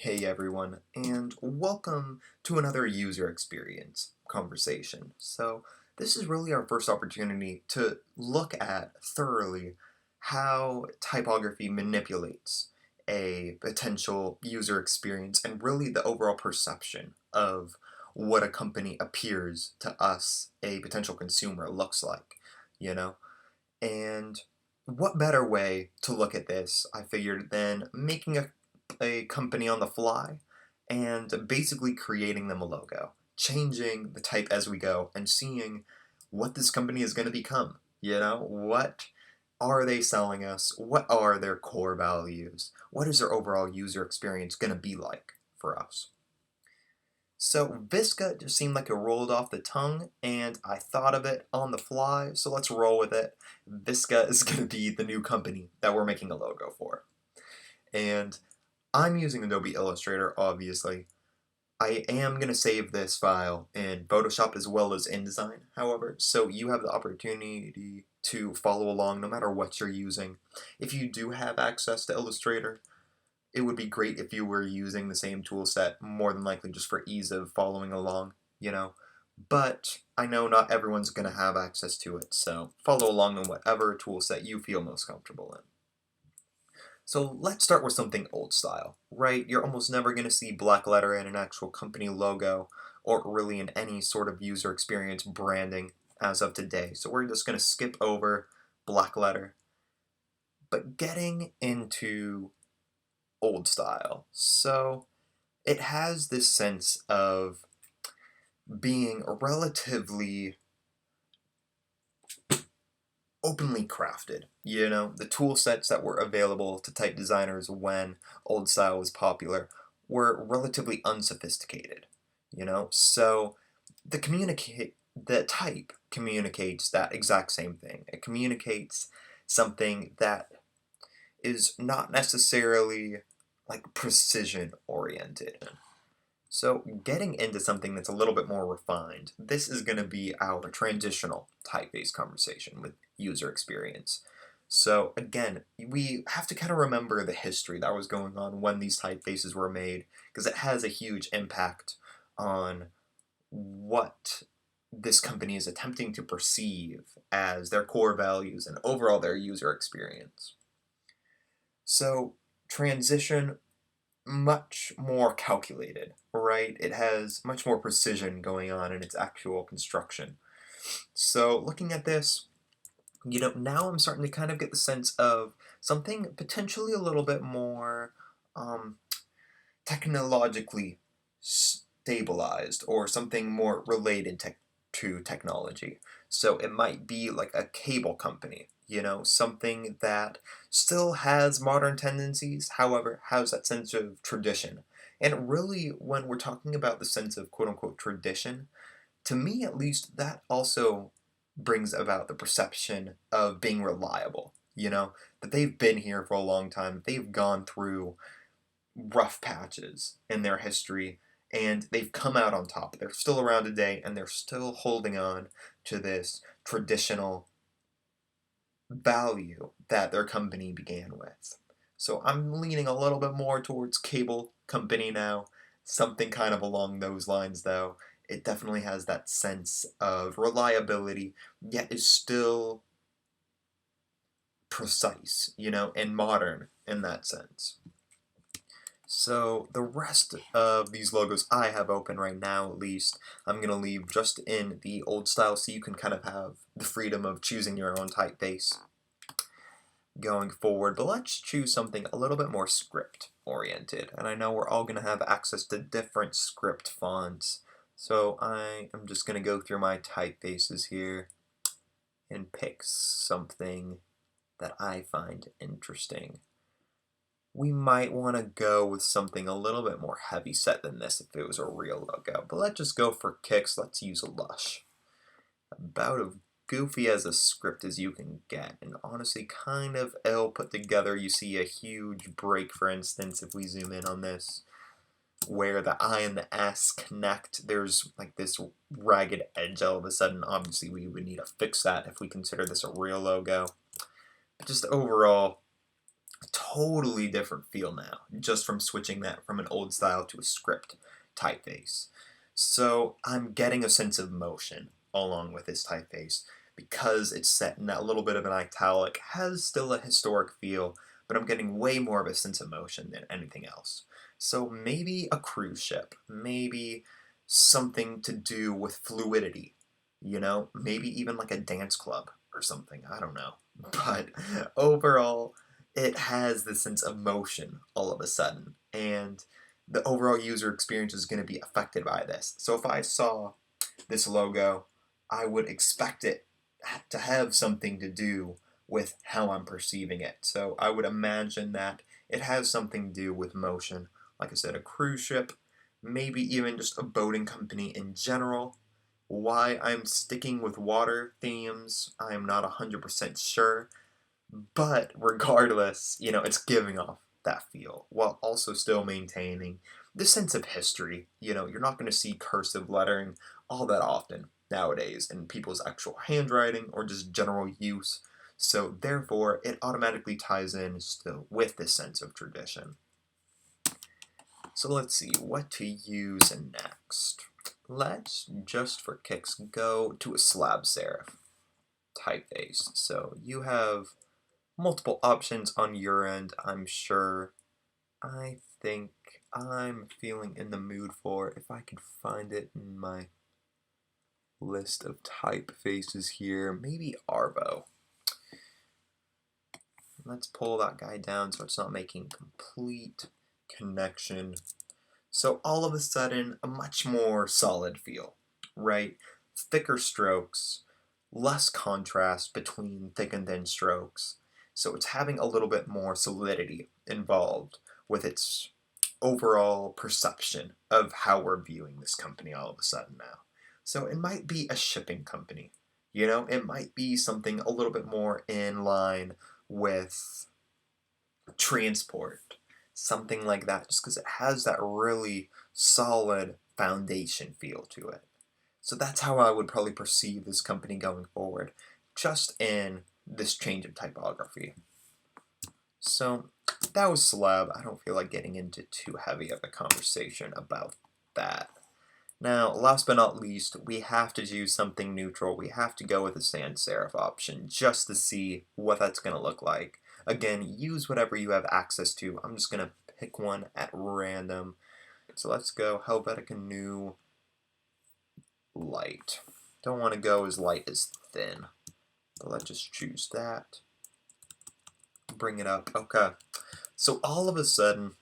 Hey everyone, and welcome to another user experience conversation. So, this is really our first opportunity to look at thoroughly how typography manipulates a potential user experience and really the overall perception of what a company appears to us, a potential consumer, looks like, you know? And what better way to look at this, I figured, than making a company on the fly and basically creating them a logo, changing the type as we go, and seeing what this company is going to become. What are they selling us? What are their core values? What is their overall user experience going to be like for us? So Visca just seemed like it rolled off the tongue, and I thought of it on the fly, so let's roll with it. Visca is going to be the new company that we're making a logo for. And I'm using Adobe Illustrator, obviously. I am going to save this file in Photoshop as well as InDesign, however, so you have the opportunity to follow along no matter what you're using. If you do have access to Illustrator, it would be great if you were using the same tool set, more than likely just for ease of following along, you know. But I know not everyone's going to have access to it, so follow along on whatever tool set you feel most comfortable in. So let's start with something old style, right? You're almost never going to see black letter in an actual company logo, or really in any sort of user experience branding as of today. So we're just going to skip over black letter. But getting into old style. So it has this sense of being relatively openly crafted. The tool sets that were available to type designers when old style was popular were relatively unsophisticated. So the type communicates that exact same thing. It communicates something that is not necessarily like precision oriented. So getting into something that's a little bit more refined, this is going to be our transitional typeface conversation with user experience. So again, we have to kind of remember the history that was going on when these typefaces were made, because it has a huge impact on what this company is attempting to perceive as their core values and overall their user experience. So transition, much more calculated, right? It has much more precision going on in its actual construction. So looking at this, now I'm starting to kind of get the sense of something potentially a little bit more um, technologically stabilized, or something more related to technology. So it might be like a cable company, something that still has modern tendencies, however, has that sense of tradition. And really, when we're talking about the sense of quote unquote tradition, to me at least, that also brings about the perception of being reliable, that they've been here for a long time, they've gone through rough patches in their history, and they've come out on top. They're still around today, and they're still holding on to this traditional value that their company began with. So I'm leaning a little bit more towards cable company now, something kind of along those lines though. It definitely has that sense of reliability, yet is still precise, and modern in that sense. So the rest of these logos I have open right now, at least, I'm going to leave just in the old style so you can kind of have the freedom of choosing your own typeface going forward. But let's choose something a little bit more script oriented. And I know we're all going to have access to different script fonts. So I am just going to go through my typefaces here and pick something that I find interesting. We might want to go with something a little bit more heavy set than this if it was a real logo. But let's just go for kicks. Let's use Lush. About as goofy as a script as you can get, and honestly kind of ill put together. You see a huge break, for instance, if we zoom in on this, where the I and the S connect. There's like this ragged edge all of a sudden. Obviously, we would need to fix that if we consider this a real logo. But just overall, totally different feel now, just from switching that from an old style to a script typeface. So I'm getting a sense of motion along with this typeface because it's set in that little bit of an italic, has still a historic feel, but I'm getting way more of a sense of motion than anything else. So maybe a cruise ship, maybe something to do with fluidity, maybe even like a dance club or something, I don't know. But overall, it has this sense of motion all of a sudden, and the overall user experience is going to be affected by this. So if I saw this logo, I would expect it to have something to do with how I'm perceiving it. So I would imagine that it has something to do with motion. Like I said, a cruise ship, maybe even just a boating company in general. Why I'm sticking with water themes, I'm not 100% sure. But regardless, it's giving off that feel while also still maintaining the sense of history. You're not going to see cursive lettering all that often nowadays in people's actual handwriting or just general use. So therefore, it automatically ties in still with this sense of tradition. So let's see what to use next. Let's just for kicks go to a slab serif typeface. So you have multiple options on your end, I'm sure. I think I'm feeling in the mood for, if I could find it in my list of typefaces here, maybe Arvo. Let's pull that guy down so it's not making complete connection. So all of a sudden, a much more solid feel, right? Thicker strokes, less contrast between thick and thin strokes. So it's having a little bit more solidity involved with its overall perception of how we're viewing this company all of a sudden now. So it might be a shipping company, it might be something a little bit more in line with transport, something like that, just because it has that really solid foundation feel to it. So that's how I would probably perceive this company going forward, just in this change of typography. So that was Slab. I don't feel like getting into too heavy of a conversation about that. Now, last but not least, we have to do something neutral. We have to go with the sans serif option just to see what that's going to look like. Again, use whatever you have access to. I'm just going to pick one at random. So let's go Helvetica New Light. Don't want to go as light as thin. But let's just choose that. Bring it up. Okay. So all of a sudden,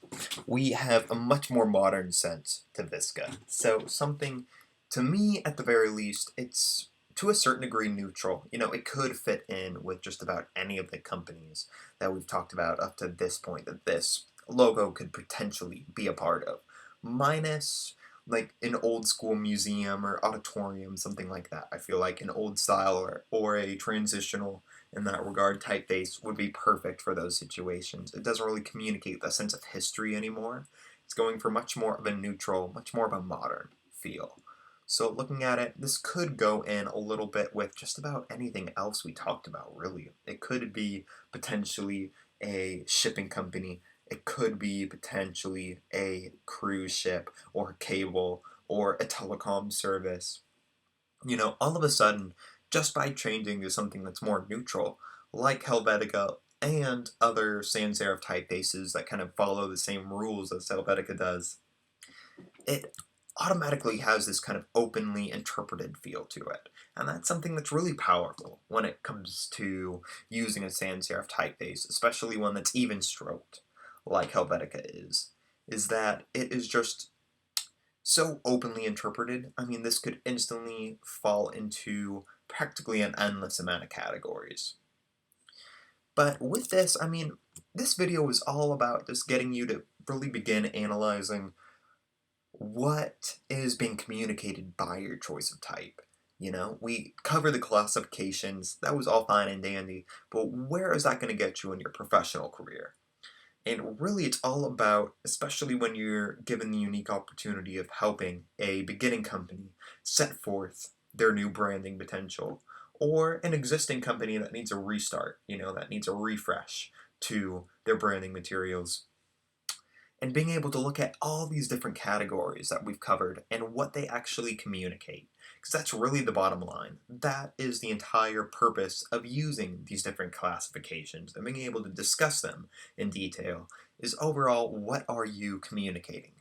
we have a much more modern sense to Visca. So something, to me at the very least, it's to a certain degree neutral. It could fit in with just about any of the companies that we've talked about up to this point that this logo could potentially be a part of. Minus like an old school museum or auditorium, something like that. I feel like an old style or a transitional in that regard typeface would be perfect for those situations. It doesn't really communicate the sense of history anymore. It's going for much more of a neutral, much more of a modern feel. So looking at it, this could go in a little bit with just about anything else we talked about, really. It could be potentially a shipping company. It could be potentially a cruise ship or a cable or a telecom service. All of a sudden, just by changing to something that's more neutral, like Helvetica and other sans serif typefaces that kind of follow the same rules as Helvetica does, it automatically has this kind of openly interpreted feel to it. And that's something that's really powerful when it comes to using a sans serif typeface, especially one that's even stroked, like Helvetica is that it is just so openly interpreted. I mean, this could instantly fall into practically an endless amount of categories. But with this, I mean, this video was all about just getting you to really begin analyzing what is being communicated by your choice of type. We cover the classifications, that was all fine and dandy, but where is that going to get you in your professional career? And really, it's all about, especially when you're given the unique opportunity of helping a beginning company set forth their new branding potential, or an existing company that needs a restart, that needs a refresh, to their branding materials, and being able to look at all these different categories that we've covered and what they actually communicate. Because that's really the bottom line. That is the entire purpose of using these different classifications and being able to discuss them in detail is overall, what are you communicating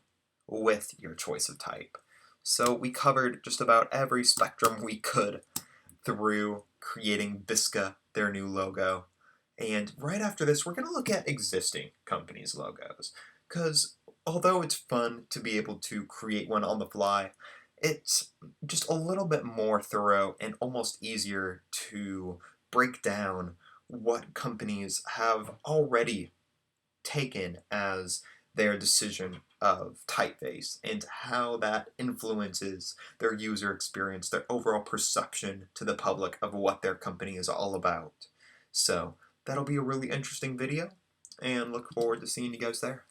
with your choice of type? So we covered just about every spectrum we could through creating Bisca, their new logo. And right after this, we're going to look at existing companies' logos. Because although it's fun to be able to create one on the fly, it's just a little bit more thorough and almost easier to break down what companies have already taken as their decision of typeface and how that influences their user experience, their overall perception to the public of what their company is all about. So that'll be a really interesting video, and look forward to seeing you guys there.